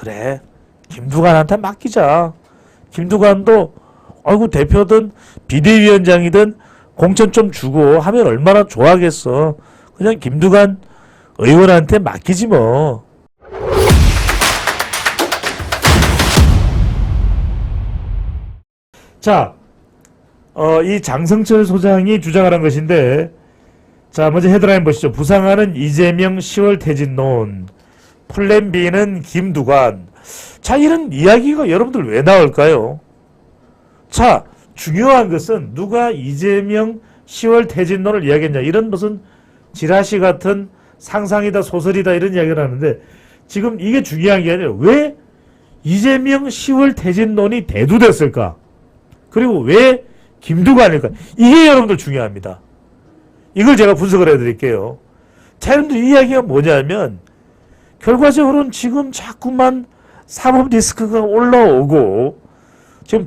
그래, 김두관한테 맡기자. 김두관도 아이고 대표든 비대위원장이든 공천 좀 주고 하면 얼마나 좋아하겠어. 그냥 김두관 의원한테 맡기지 뭐. 자, 이 장성철 소장이 주장하는 것인데, 자, 먼저 헤드라인 보시죠. 부상하는 이재명 10월 퇴진론, 플랜 B는 김두관. 자, 이런 이야기가 여러분들 왜 나올까요? 자, 중요한 것은 누가 이재명 10월 퇴진론을 이야기했냐. 이런 무슨 지라시 같은 상상이다, 소설이다, 이런 이야기를 하는데, 지금 이게 중요한 게 아니라 왜 이재명 10월 퇴진론이 대두됐을까? 그리고 왜 김두관일까? 이게 여러분들 중요합니다. 이걸 제가 분석을 해드릴게요. 자, 여러분들 이 이야기가 뭐냐면, 결과적으로는 지금 자꾸만 사법 리스크가 올라오고, 지금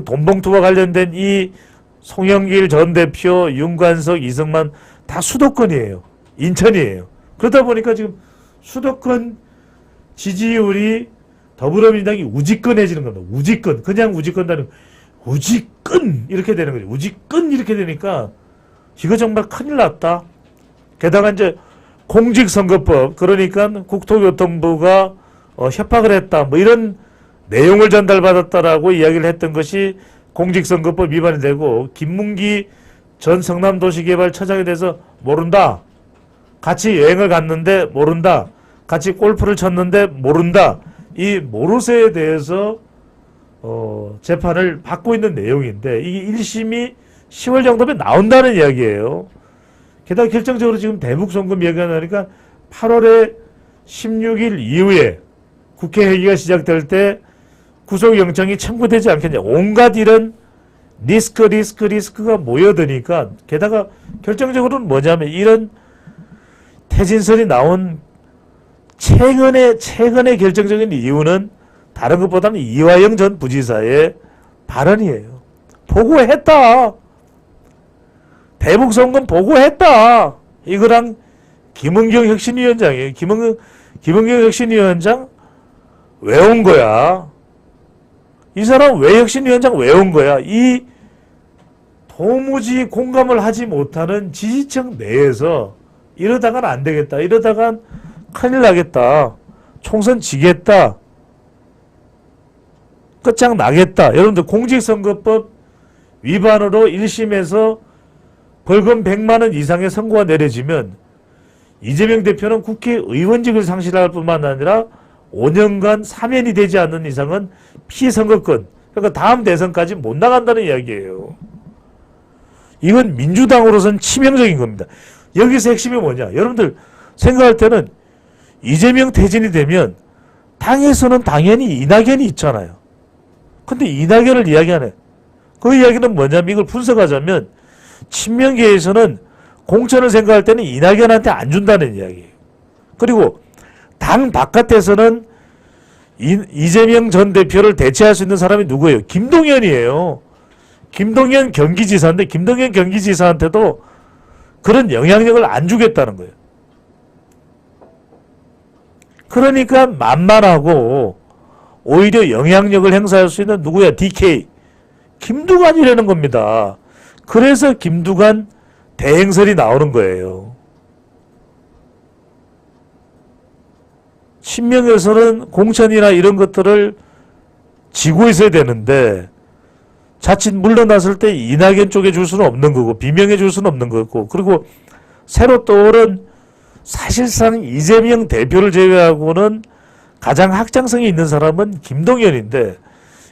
돈봉투와 관련된 이 송영길 전 대표, 윤관석, 이승만 다 수도권이에요. 인천이에요. 그러다 보니까 지금 수도권 지지율이 더불어민주당이 우직권해지는 겁니다. 우직권. 그냥 우직권다는 우직권 이렇게 되는 거죠. 우직권 이렇게 되니까 이거 정말 큰일 났다. 게다가 이제 공직선거법, 그러니까 국토교통부가 협박을 했다. 뭐 이런 내용을 전달받았다라고 이야기를 했던 것이 공직선거법 위반이 되고, 김문기 전 성남도시개발처장에 대해서 모른다. 같이 여행을 갔는데 모른다. 같이 골프를 쳤는데 모른다. 이 모르쇠에 대해서 재판을 받고 있는 내용인데, 이게 1심이 10월 정도면 나온다는 이야기예요. 게다가 결정적으로 지금 대북송금 얘기가 나니까 8월에 16일 이후에 국회 회기가 시작될 때 구속영장이 청구되지 않겠냐. 온갖 이런 리스크가 모여드니까, 게다가 결정적으로는 뭐냐면 이런 퇴진설이 나온 최근의 결정적인 이유는 다른 것보다는 이화영 전 부지사의 발언이에요. 보고했다. 대북송금 보고했다. 이거랑 김은경 혁신위원장이에요. 김은경 혁신위원장 왜 온 거야? 이 사람 왜 혁신위원장 왜 온 거야? 이 도무지 공감을 하지 못하는 지지층 내에서 이러다가는 안 되겠다. 이러다간 큰일 나겠다. 총선 지겠다. 끝장나겠다. 여러분들 공직선거법 위반으로 1심에서 벌금 100만 원 이상의 선고가 내려지면 이재명 대표는 국회의원직을 상실할 뿐만 아니라 5년간 사면이 되지 않는 이상은 피선거권, 그러니까 다음 대선까지 못 나간다는 이야기예요. 이건 민주당으로서는 치명적인 겁니다. 여기서 핵심이 뭐냐? 여러분들 생각할 때는 이재명 퇴진이 되면 당에서는 당연히 이낙연이 있잖아요. 근데 이낙연을 이야기하네. 그 이야기는 뭐냐면, 이걸 분석하자면 친명계에서는 공천을 생각할 때는 이낙연한테 안 준다는 이야기예요. 그리고 당 바깥에서는 이재명 전 대표를 대체할 수 있는 사람이 누구예요? 김동연이에요. 김동연 경기지사인데 김동연 경기지사한테도 그런 영향력을 안 주겠다는 거예요. 그러니까 만만하고 오히려 영향력을 행사할 수 있는 누구야? DK. 김두관이라는 겁니다. 그래서 김두관 대행설이 나오는 거예요. 친명에서는 공천이나 이런 것들을 지고 있어야 되는데, 자칫 물러났을 때 이낙연 쪽에 줄 수는 없는 거고, 비명해 줄 수는 없는 거고, 그리고 새로 떠오른 사실상 이재명 대표를 제외하고는 가장 확장성이 있는 사람은 김동연인데,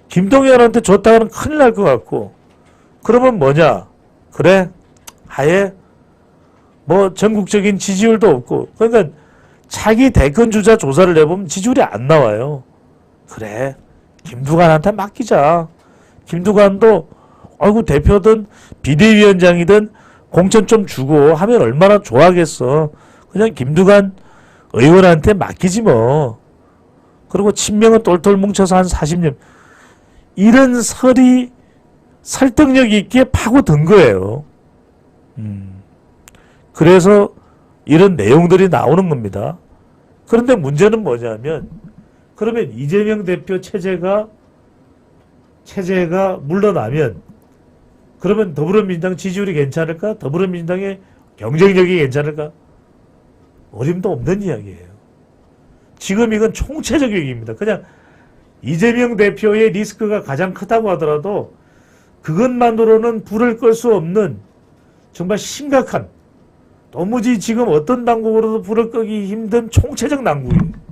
김동연한테 줬다가는 큰일 날 것 같고, 그러면 뭐냐? 그래, 아예 뭐 전국적인 지지율도 없고, 그러니까 차기 대권 주자 조사를 내보면 지지율이 안 나와요. 그래, 김두관한테 맡기자. 김두관도 아이고 대표든 비대위원장이든 공천 좀 주고 하면 얼마나 좋아하겠어. 그냥 김두관 의원한테 맡기지 뭐. 그리고 친명은 똘똘 뭉쳐서 한 40년. 이런 설이 설득력 있게 파고든 거예요. 그래서 이런 내용들이 나오는 겁니다. 그런데 문제는 뭐냐면 그러면 이재명 대표 체제가 물러나면 그러면 더불어민주당 지지율이 괜찮을까? 더불어민주당의 경쟁력이 괜찮을까? 어림도 없는 이야기예요. 지금 이건 총체적 위기입니다. 그냥 이재명 대표의 리스크가 가장 크다고 하더라도 그것만으로는 불을 끌 수 없는 정말 심각한 도무지 지금 어떤 당국으로도 불을 끄기 힘든 총체적 난국이에요.